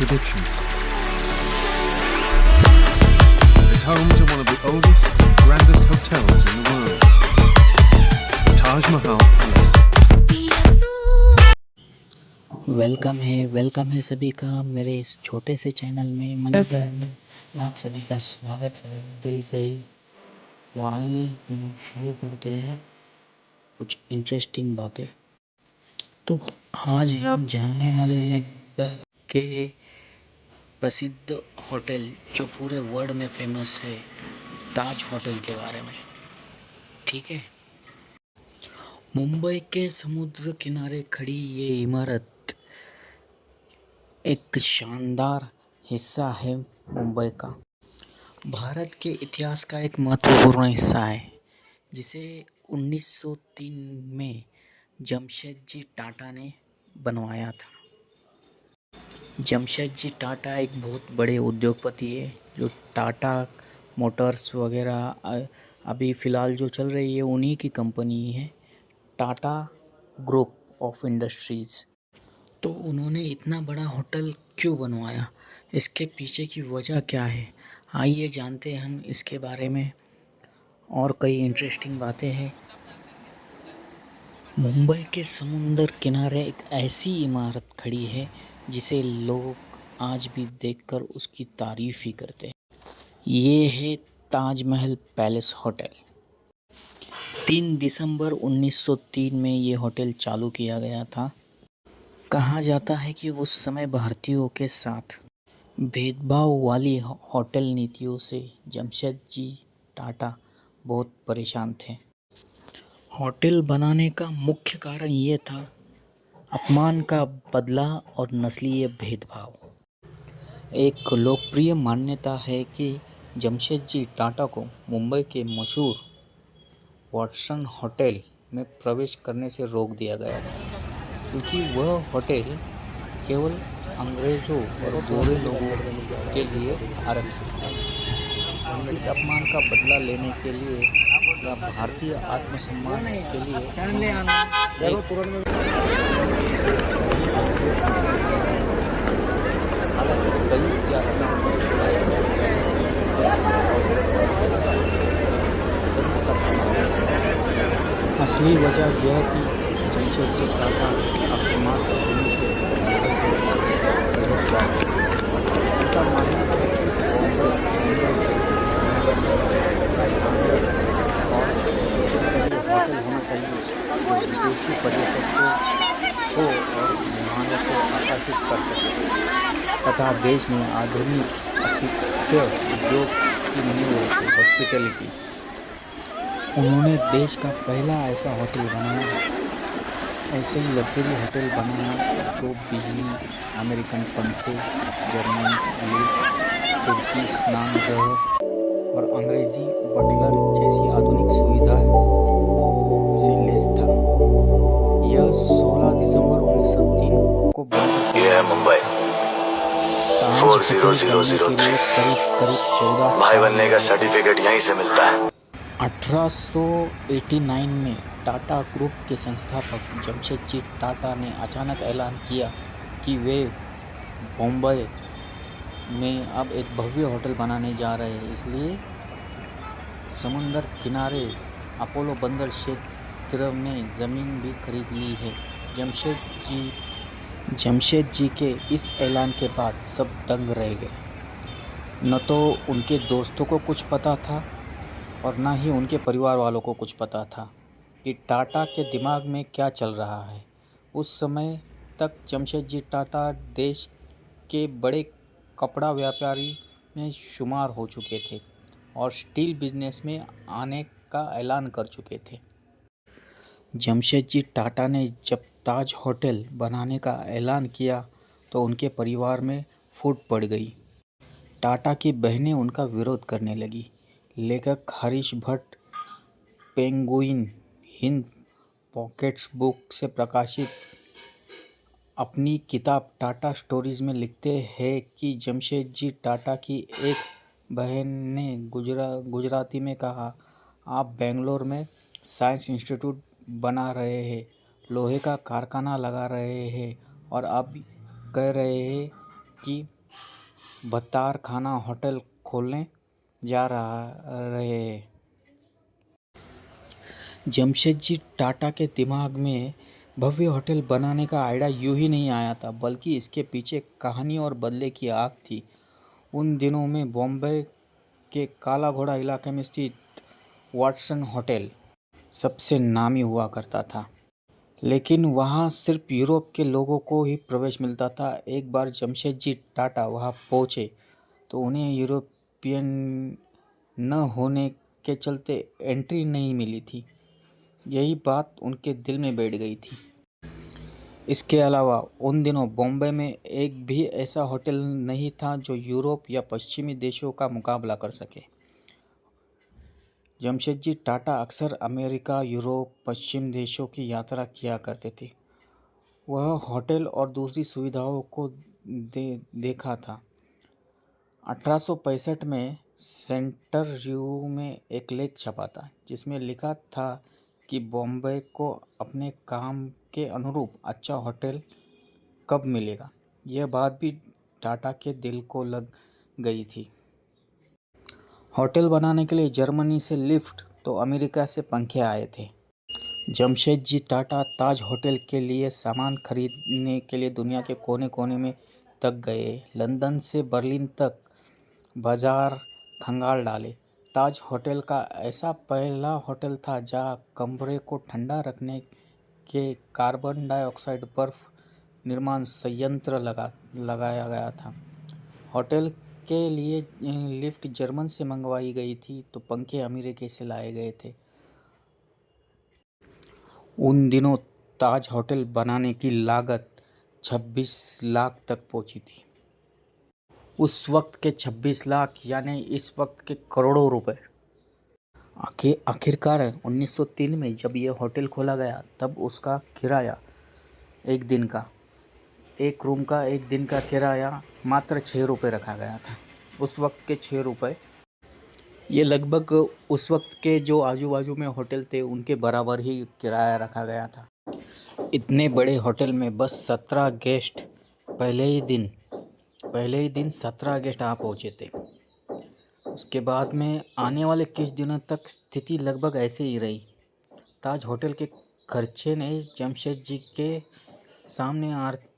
traditions. It's home to one of the oldest, grandest hotels in the world, the Taj Mahal Palace. Welcome है सभी का मेरे इस छोटे से चैनल में। मनीष में आप सभी का स्वागत है दिल से। वहाँ शुरू करते हैं कुछ इंटरेस्टिंग बातें। तो आज हम जानने वाले हैं कि प्रसिद्ध होटल जो पूरे वर्ल्ड में फेमस है, ताज होटल के बारे में। ठीक है। मुंबई के समुद्र किनारे खड़ी ये इमारत एक शानदार हिस्सा है मुंबई का, भारत के इतिहास का एक महत्वपूर्ण हिस्सा है, जिसे 1903 में जमशेदजी टाटा ने बनवाया था। जमशेदजी टाटा एक बहुत बड़े उद्योगपति है, जो टाटा मोटर्स वगैरह अभी फ़िलहाल जो चल रही है उन्हीं की कंपनी है, टाटा ग्रुप ऑफ इंडस्ट्रीज़। तो उन्होंने इतना बड़ा होटल क्यों बनवाया, इसके पीछे की वजह क्या है, आइए जानते हैं हम इसके बारे में। और कई इंटरेस्टिंग बातें हैं। मुंबई के समुंदर किनारे एक ऐसी इमारत खड़ी है जिसे लोग आज भी देखकर उसकी तारीफ ही करते हैं। ये है ताजमहल पैलेस होटल। 3 दिसंबर 1903 में ये होटल चालू किया गया था। कहा जाता है कि उस समय भारतीयों के साथ भेदभाव वाली होटल नीतियों से जमशेदजी टाटा बहुत परेशान थे। होटल बनाने का मुख्य कारण ये था अपमान का बदला और नस्लीय भेदभाव। एक लोकप्रिय मान्यता है कि जमशेदजी टाटा को मुंबई के मशहूर वाटसन होटल में प्रवेश करने से रोक दिया गया था, क्योंकि वह होटल केवल अंग्रेज़ों और गोरे लोगों के लिए आरक्षित था। इस अपमान का बदला लेने के लिए या भारतीय आत्मसम्मान के लिए असली वजह यह थी जमशेदजी टाटा अपनी मातृभूमि से उनका मानना था कि बॉम्बे जैसे ऐसा शानदार और विशेषकर होटल होना चाहिए जो विदेशी पर्यटकों को और मेहमानों को आकर्षित कर सके तथा देश में आधुनिक आतिथ्य उद्योग की नींव रखी। हॉस्पिटैलिटी, उन्होंने देश का पहला ऐसा होटल बनाया, ऐसे ही लग्जरी होटल बनाया जो बिजली, अमेरिकन पंखे, जर्मन लिफ्ट, तुर्की स्नानगृह और अंग्रेजी बटलर जैसी आधुनिक सुविधाएं से लैस था। यह 16 दिसंबर 1903 को बंद यह है मुंबई 40003। करीब 14 भाई बनने का सर्टिफिकेट यहीं से मिलता है। 1889 में टाटा ग्रुप के संस्थापक जमशेदजी टाटा ने अचानक ऐलान किया कि वे बॉम्बे में अब एक भव्य होटल बनाने जा रहे हैं, इसलिए समुंदर किनारे अपोलो बंदर क्षेत्र में ज़मीन भी खरीद ली है। जमशेद जी के इस ऐलान के बाद सब दंग रह गए। न तो उनके दोस्तों को कुछ पता था और ना ही उनके परिवार वालों को कुछ पता था कि टाटा के दिमाग में क्या चल रहा है। उस समय तक जमशेदजी टाटा देश के बड़े कपड़ा व्यापारी में शुमार हो चुके थे और स्टील बिजनेस में आने का ऐलान कर चुके थे। जमशेदजी टाटा ने जब ताज होटल बनाने का ऐलान किया तो उनके परिवार में फूट पड़ गई। टाटा की बहनें उनका विरोध करने लगी। लेखक Harish Bhatt penguin Hind pockets book से प्रकाशित अपनी किताब टाटा स्टोरीज में लिखते हैं कि जमशेदजी टाटा की एक बहन ने गुजराती में कहा, आप बेंगलोर में साइंस इंस्टीट्यूट बना रहे हैं, लोहे का कारखाना लगा रहे हैं और आप कह रहे हैं कि बतार खाना होटल खोलने जा रहे हैं। जमशेदजी टाटा के दिमाग में भव्य होटल बनाने का आइडिया यूं ही नहीं आया था, बल्कि इसके पीछे कहानी और बदले की आग थी। उन दिनों में बॉम्बे के काला घोड़ा इलाके में स्थित वाटसन होटल सबसे नामी हुआ करता था, लेकिन वहाँ सिर्फ यूरोप के लोगों को ही प्रवेश मिलता था। एक बार जमशेदजी टाटा वहाँ पहुँचे तो उन्हें यूरोपियन न होने के चलते एंट्री नहीं मिली थी। यही बात उनके दिल में बैठ गई थी। इसके अलावा उन दिनों बॉम्बे में एक भी ऐसा होटल नहीं था जो यूरोप या पश्चिमी देशों का मुकाबला कर सके। जमशेदजी टाटा अक्सर अमेरिका, यूरोप, पश्चिम देशों की यात्रा किया करते थे। वह होटल और दूसरी सुविधाओं को देखा था। 1865 में सेंटर रिव्यू में एक लेख छपा था जिसमें लिखा था कि बॉम्बे को अपने काम के अनुरूप अच्छा होटल कब मिलेगा। यह बात भी टाटा के दिल को लग गई थी। होटल बनाने के लिए जर्मनी से लिफ्ट तो अमेरिका से पंखे आए थे। जमशेदजी टाटा ताज होटल के लिए सामान खरीदने के लिए दुनिया के कोने कोने में तक गए। लंदन से बर्लिन तक बाजार खंगाल डाले। ताज होटल का ऐसा पहला होटल था जहां कमरे को ठंडा रखने के कार्बन डाइऑक्साइड बर्फ निर्माण संयंत्र लगाया गया था। होटल के लिए लिफ्ट जर्मन से मंगवाई गई थी तो पंखे अमेरिका से लाए गए थे। उन दिनों ताज होटल बनाने की लागत 26 लाख तक पहुंची थी। उस वक्त के 26 लाख यानी इस वक्त के करोड़ों रुपए। आखिरकार 1903 में जब यह होटल खोला गया तब उसका किराया एक रूम का एक दिन का किराया मात्र 6 रुपये रखा गया था। उस वक्त के 6 रुपये ये लगभग उस वक्त के जो आजू बाजू में होटल थे उनके बराबर ही किराया रखा गया था। इतने बड़े होटल में बस 17 गेस्ट पहले ही दिन 17 गेस्ट आ पहुँचे थे। उसके बाद में आने वाले कुछ दिनों तक स्थिति लगभग ऐसे ही रही। ताज होटल के खर्चे ने जमशेदजी के सामने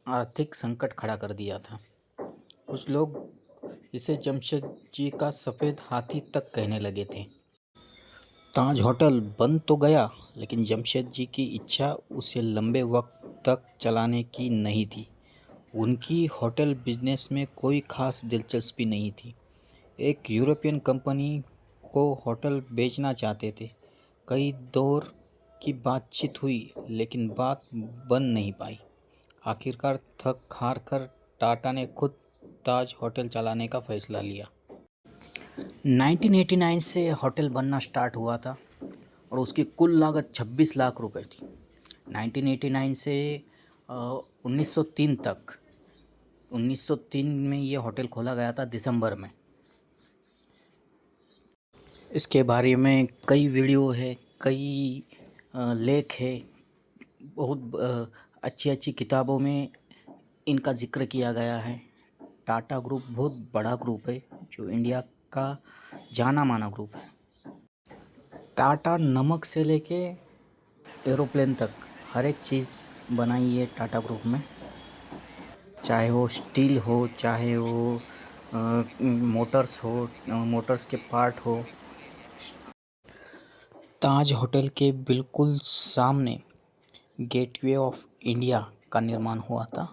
आर्थिक संकट खड़ा कर दिया था। कुछ लोग इसे जमशेदजी का सफ़ेद हाथी तक कहने लगे थे। ताज होटल बंद तो गया, लेकिन जमशेदजी की इच्छा उसे लंबे वक्त तक चलाने की नहीं थी। उनकी होटल बिजनेस में कोई खास दिलचस्पी नहीं थी। एक यूरोपियन कंपनी को होटल बेचना चाहते थे। कई दौर की बातचीत हुई, लेकिन बात बन नहीं पाई। आखिरकार थक हार कर टाटा ने खुद ताज होटल चलाने का फैसला लिया। 1989 से होटल बनना स्टार्ट हुआ था और उसकी कुल लागत 26 लाख रुपए थी। 1989 से 1903 तक 1903 में ये होटल खोला गया था दिसंबर में। इसके बारे में कई वीडियो है, कई लेख है, बहुत अच्छी किताबों में इनका जिक्र किया गया है। टाटा ग्रुप बहुत बड़ा ग्रुप है जो इंडिया का जाना माना ग्रुप है। टाटा नमक से लेके एरोप्लेन तक हर एक चीज़ बनाई है टाटा ग्रुप में, चाहे वो स्टील हो, चाहे वो मोटर्स हो, मोटर्स के पार्ट हो। ताज होटल के बिल्कुल सामने गेटवे ऑफ इंडिया का निर्माण हुआ था।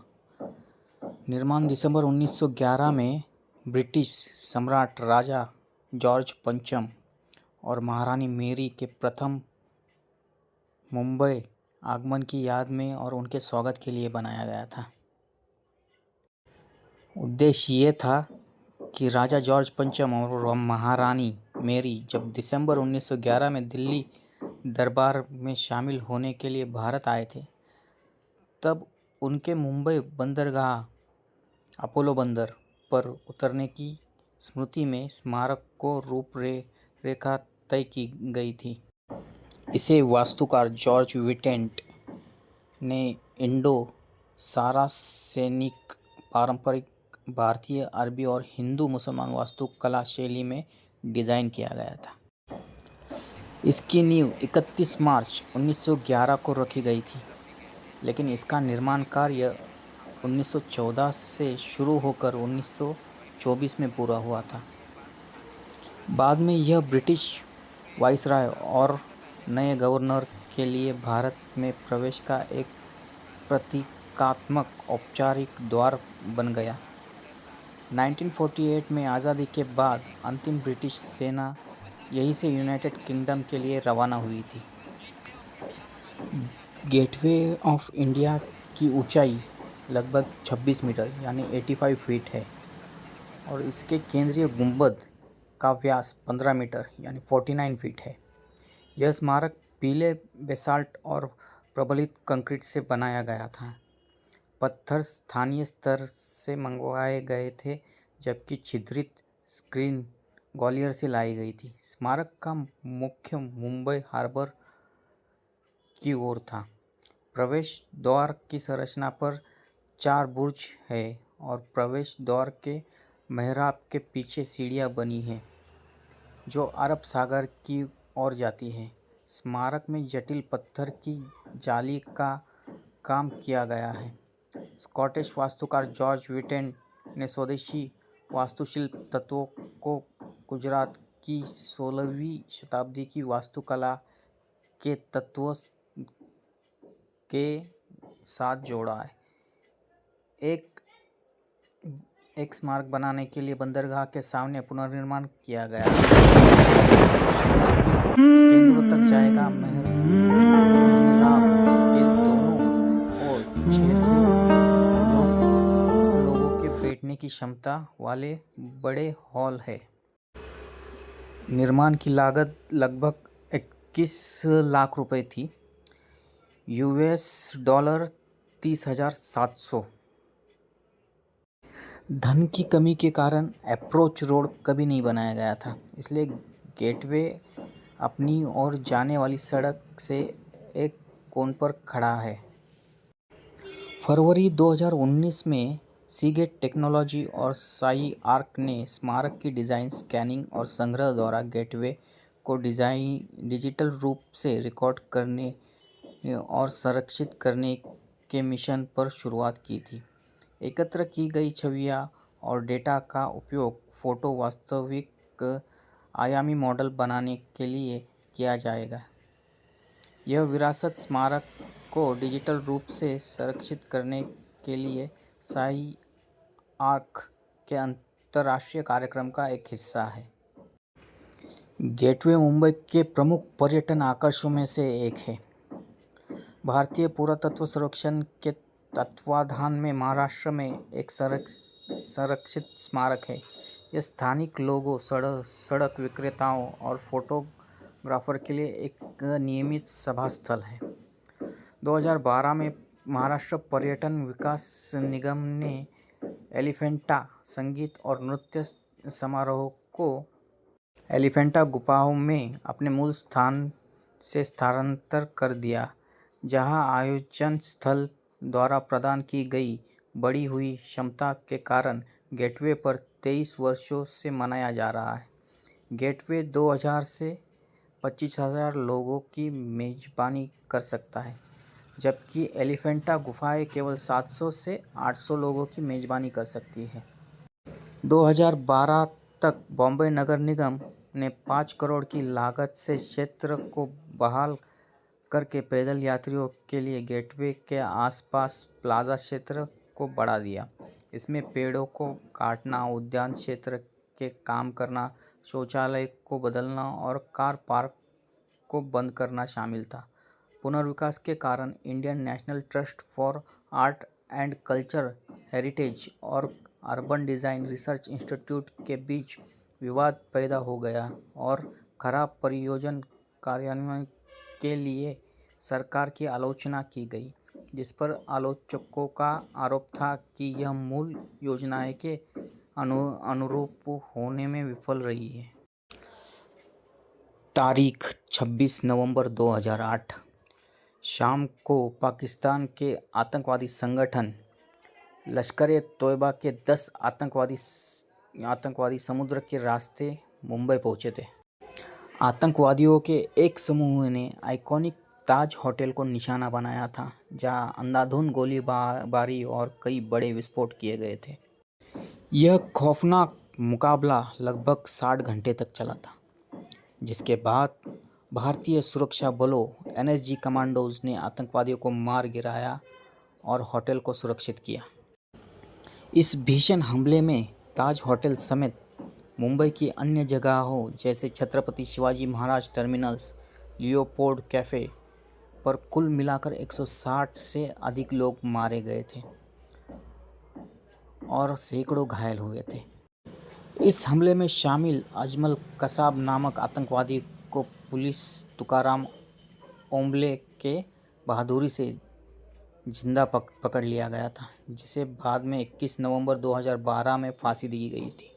निर्माण दिसंबर 1911 में ब्रिटिश सम्राट राजा जॉर्ज पंचम और महारानी मेरी के प्रथम मुंबई आगमन की याद में और उनके स्वागत के लिए बनाया गया था। उद्देश्य ये था कि राजा जॉर्ज पंचम और महारानी मेरी जब दिसंबर 1911 में दिल्ली दरबार में शामिल होने के लिए भारत आए थे, तब उनके मुंबई बंदरगाह अपोलो बंदर पर उतरने की स्मृति में स्मारक को रूपरेखा तय की गई थी। इसे वास्तुकार जॉर्ज विटेंट ने इंडो सारासेनिक पारंपरिक भारतीय, अरबी और हिंदू मुसलमान वास्तुकला शैली में डिज़ाइन किया गया था। इसकी नींव 31 मार्च 1911 को रखी गई थी, लेकिन इसका निर्माण कार्य 1914 से शुरू होकर 1924 में पूरा हुआ था। बाद में यह ब्रिटिश वाइसराय और नए गवर्नर के लिए भारत में प्रवेश का एक प्रतीकात्मक औपचारिक द्वार बन गया। 1948 में आज़ादी के बाद अंतिम ब्रिटिश सेना यहीं से यूनाइटेड किंगडम के लिए रवाना हुई थी। गेटवे ऑफ इंडिया की ऊंचाई लगभग 26 मीटर यानी 85 फीट है और इसके केंद्रीय गुंबद का व्यास 15 मीटर यानी 49 फीट है। यह स्मारक पीले बेसाल्ट और प्रबलित कंक्रीट से बनाया गया था। पत्थर स्थानीय स्तर से मंगवाए गए थे, जबकि छिद्रित स्क्रीन ग्वालियर से लाई गई थी। स्मारक का मुख्य मुंबई हार्बर की ओर था। प्रवेश द्वार की संरचना पर 4 बुर्ज है और प्रवेश द्वार के मेहराब के पीछे सीढ़ियां बनी हैं, जो अरब सागर की ओर जाती है। स्मारक में जटिल पत्थर की जाली का काम किया गया है। स्कॉटिश वास्तुकार जॉर्ज विटेन ने स्वदेशी वास्तुशिल्प तत्वों को गुजरात की 16वीं शताब्दी की वास्तुकला के तत्वों के साथ जोड़ा है। एक स्मारक बनाने के लिए बंदरगाह के सामने पुनर्निर्माण किया गया है, जो शहर के केंद्रों तक जाएगा। मेहराब के दोनों ओर 600 लोगों के बैठने की क्षमता वाले बड़े हॉल है। निर्माण की लागत लगभग 21 लाख रुपए थी, $30,700। धन की कमी के कारण अप्रोच रोड कभी नहीं बनाया गया था, इसलिए गेटवे अपनी ओर जाने वाली सड़क से एक कोन पर खड़ा है। फरवरी 2019 में सीगेट टेक्नोलॉजी और साई आर्क ने स्मारक की डिज़ाइन, स्कैनिंग और संग्रह द्वारा गेटवे को डिजिटल रूप से रिकॉर्ड करने और संरक्षित करने के मिशन पर शुरुआत की थी। एकत्र की गई छवियां और डेटा का उपयोग फ़ोटो वास्तविक आयामी मॉडल बनाने के लिए किया जाएगा। यह विरासत स्मारक को डिजिटल रूप से संरक्षित करने के लिए साई आर्क के अंतर्राष्ट्रीय कार्यक्रम का एक हिस्सा है। गेटवे मुंबई के प्रमुख पर्यटन आकर्षणों में से एक है। भारतीय पुरातत्व सर्वेक्षण के तत्वाधान में महाराष्ट्र में एक संरक्षित स्मारक है। यह स्थानिक लोगों, सड़क विक्रेताओं और फोटोग्राफर के लिए एक नियमित सभा स्थल है। 2012 में महाराष्ट्र पर्यटन विकास निगम ने एलिफेंटा संगीत और नृत्य समारोह को एलिफेंटा गुफाओं में अपने मूल स्थान से स्थानांतरित कर दिया, जहां आयोजन स्थल द्वारा प्रदान की गई बढ़ी हुई क्षमता के कारण गेटवे पर 23 वर्षों से मनाया जा रहा है। गेटवे 2000 से 25,000 लोगों की मेज़बानी कर सकता है, जबकि एलिफेंटा गुफाएं केवल 700 से 800 लोगों की मेज़बानी कर सकती है। 2012 तक बॉम्बे नगर निगम ने 5 करोड़ की लागत से क्षेत्र को बहाल करके पैदल यात्रियों के लिए गेटवे के आसपास प्लाजा क्षेत्र को बढ़ा दिया। इसमें पेड़ों को काटना, उद्यान क्षेत्र के काम करना, शौचालय को बदलना और कार पार्क को बंद करना शामिल था। पुनर्विकास के कारण Indian national trust for art and culture heritage और अर्बन डिज़ाइन रिसर्च इंस्टीट्यूट के बीच विवाद पैदा हो गया और खराब परियोजना कार्यान्वयन के लिए सरकार की आलोचना की गई, जिस पर आलोचकों का आरोप था कि यह मूल योजनाएं के अनुरूप होने में विफल रही है। तारीख 26 नवंबर 2008 शाम को पाकिस्तान के आतंकवादी संगठन लश्कर तोयबा के 10 आतंकवादी समुद्र के रास्ते मुंबई पहुंचे थे। आतंकवादियों के एक समूह ने आइकॉनिक ताज होटल को निशाना बनाया था, जहां अंधाधुंध गोलीबारी और कई बड़े विस्फोट किए गए थे। यह खौफनाक मुकाबला लगभग 60 घंटे तक चला था, जिसके बाद भारतीय सुरक्षा बलों NSG कमांडोज ने आतंकवादियों को मार गिराया और होटल को सुरक्षित किया। इस भीषण हमले में ताज होटल समेत मुंबई की अन्य जगहों जैसे Chhatrapati Shivaji Maharaj terminus, Leopold cafe पर कुल मिलाकर 160 से अधिक लोग मारे गए थे और सैकड़ों घायल हुए थे। इस हमले में शामिल अजमल कसाब नामक आतंकवादी को पुलिस तुकाराम ओंबले के बहादुरी से जिंदा पकड़ लिया गया था, जिसे बाद में 21 नवंबर 2012 में फांसी दी गई थी।